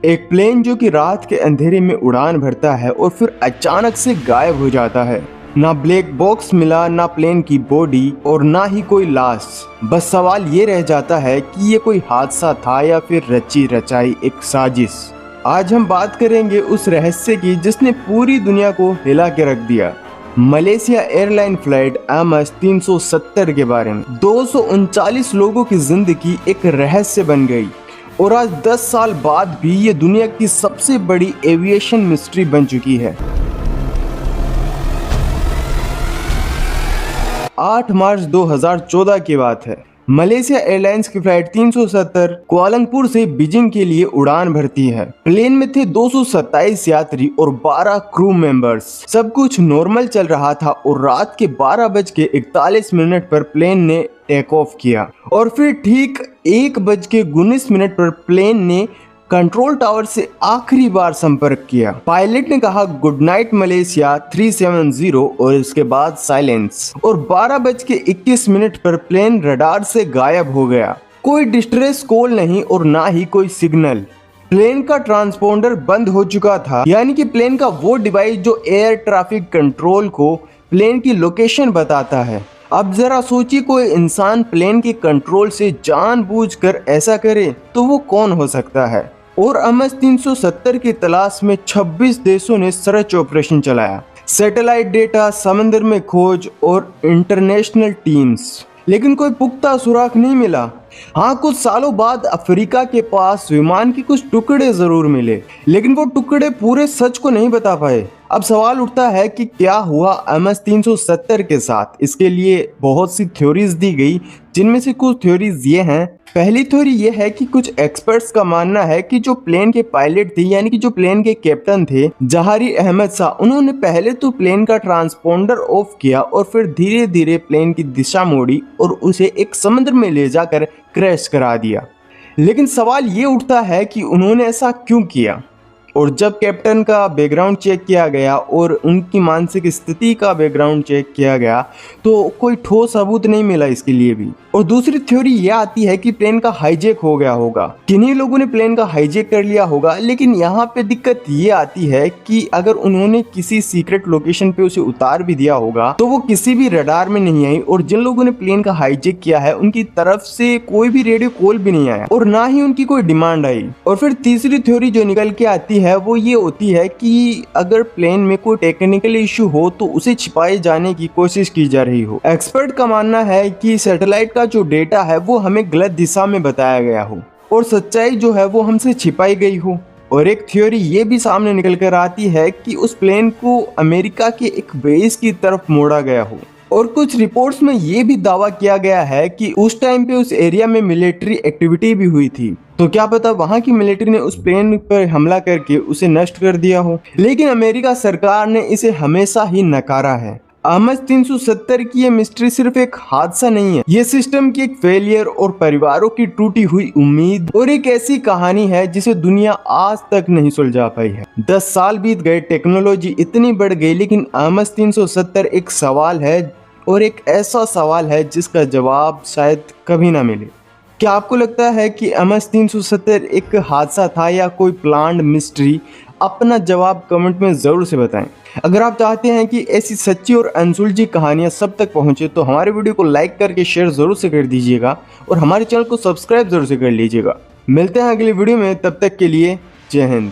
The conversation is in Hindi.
एक प्लेन जो कि रात के अंधेरे में उड़ान भरता है और फिर अचानक से गायब हो जाता है। ना ब्लैक बॉक्स मिला, ना प्लेन की बॉडी और ना ही कोई लाश। बस सवाल ये रह जाता है कि ये कोई हादसा था या फिर रची रचाई एक साजिश। आज हम बात करेंगे उस रहस्य की जिसने पूरी दुनिया को हिला के रख दिया। मलेशिया एयरलाइन फ्लाइट MS-370 के बारे में 239 लोगों की जिंदगी एक रहस्य बन गई और आज 10 साल बाद भी ये दुनिया की सबसे बड़ी एविएशन मिस्ट्री बन चुकी है। 8 मार्च 2014 की बात है। मलेशिया एयरलाइंस की फ्लाइट 370 कुआलालंपुर से बीजिंग के लिए उड़ान भरती है। प्लेन में थे 227 यात्री और 12 क्रू मेंबर्स। सब कुछ नॉर्मल चल रहा था और रात के 12:41 पर प्लेन ने टेक ऑफ किया और फिर ठीक 1:19 पर प्लेन ने कंट्रोल टावर से आखिरी बार संपर्क किया। पायलट ने कहा गुड नाइट मलेशिया 370 और इसके बाद साइलेंस और 12:21 पर प्लेन रडार से गायब हो गया। कोई डिस्ट्रेस कॉल नहीं और ना ही कोई सिग्नल। प्लेन का ट्रांसपोंडर बंद हो चुका था, यानी कि प्लेन का वो डिवाइस जो एयर ट्रैफिक कंट्रोल को प्लेन की लोकेशन बताता है। अब जरा सोचिए, कोई इंसान प्लेन के कंट्रोल से जानबूझकर ऐसा करे तो वो कौन हो सकता है। और MS-370 की तलाश में 26 देशों ने सर्च ऑपरेशन चलाया, सैटेलाइट डेटा, समंदर में खोज और इंटरनेशनल टीम्स, लेकिन कोई पुख्ता सुराग नहीं मिला। हाँ, कुछ सालों बाद अफ्रीका के पास विमान के कुछ टुकड़े जरूर मिले, लेकिन वो टुकड़े पूरे सच को नहीं बता पाए। अब सवाल उठता है कि क्या हुआ MS-370 के साथ। इसके लिए बहुत सी थ्योरीज दी गई, जिनमें से कुछ थ्योरीज ये हैं। पहली थ्योरी ये है कि कुछ एक्सपर्ट्स का मानना है कि जो प्लेन के पायलट थे, यानी कि जो प्लेन के कैप्टन थे जहारी अहमद शाह, उन्होंने पहले तो प्लेन का ट्रांसपोंडर ऑफ किया और फिर धीरे धीरे प्लेन की दिशा मोड़ी और उसे एक समुद्र में ले जाकर क्रैश करा दिया। लेकिन सवाल ये उठता है कि उन्होंने ऐसा क्यों किया। और जब कैप्टन का बैकग्राउंड चेक किया गया और उनकी मानसिक स्थिति का बैकग्राउंड चेक किया गया तो कोई ठोस सबूत नहीं मिला इसके लिए भी। और दूसरी थ्योरी ये आती है कि प्लेन का हाईजैक हो गया होगा, किन्हीं लोगों ने प्लेन का हाईजैक कर लिया होगा। लेकिन यहाँ पे दिक्कत ये आती है कि अगर उन्होंने किसी सीक्रेट लोकेशन पे उसे उतार भी दिया होगा तो वो किसी भी रडार में नहीं आई और जिन लोगों ने प्लेन का हाईजैक किया है उनकी तरफ से कोई भी रेडियो कॉल भी नहीं आया और ना ही उनकी कोई डिमांड आई। और फिर तीसरी थ्योरी जो निकल के आती है वो ये होती है कि अगर प्लेन में कोई टेक्निकल इशू हो तो उसे छिपाए जाने की कोशिश की जा रही हो। एक्सपर्ट का मानना है कि सैटेलाइट का जो डेटा है वो हमें गलत दिशा में बताया गया हो और सच्चाई जो है वो हमसे छिपाई गई हो। और एक थ्योरी ये भी सामने निकल कर आती है कि उस प्लेन को अमेरिका के एक बेस की तरफ मोड़ा गया हो। और कुछ रिपोर्ट्स में ये भी दावा किया गया है कि उस टाइम पे उस एरिया में मिलिट्री एक्टिविटी भी हुई थी, तो क्या पता वहां की मिलिट्री ने उस प्लेन पर हमला करके उसे नष्ट कर दिया हो। लेकिन अमेरिका सरकार ने इसे हमेशा ही नकारा है। MS-370 की ये मिस्ट्री सिर्फ एक हादसा नहीं है, ये सिस्टम की एक फेलियर और परिवारों की टूटी हुई उम्मीद और एक ऐसी कहानी है जिसे दुनिया आज तक नहीं सुलझा पाई है। 10 साल बीत गए, टेक्नोलॉजी इतनी बढ़ गई, लेकिन MS-370 एक सवाल है और एक ऐसा सवाल है जिसका जवाब शायद कभी ना मिले। क्या आपको लगता है कि MS-370 एक हादसा था या कोई प्लान्ड मिस्ट्री? अपना जवाब कमेंट में ज़रूर से बताएं। अगर आप चाहते हैं कि ऐसी सच्ची और अनसुलझी कहानियां सब तक पहुंचे तो हमारे वीडियो को लाइक करके शेयर ज़रूर से कर दीजिएगा और हमारे चैनल को सब्सक्राइब ज़रूर से कर लीजिएगा। मिलते हैं अगली वीडियो में, तब तक के लिए जय हिंद।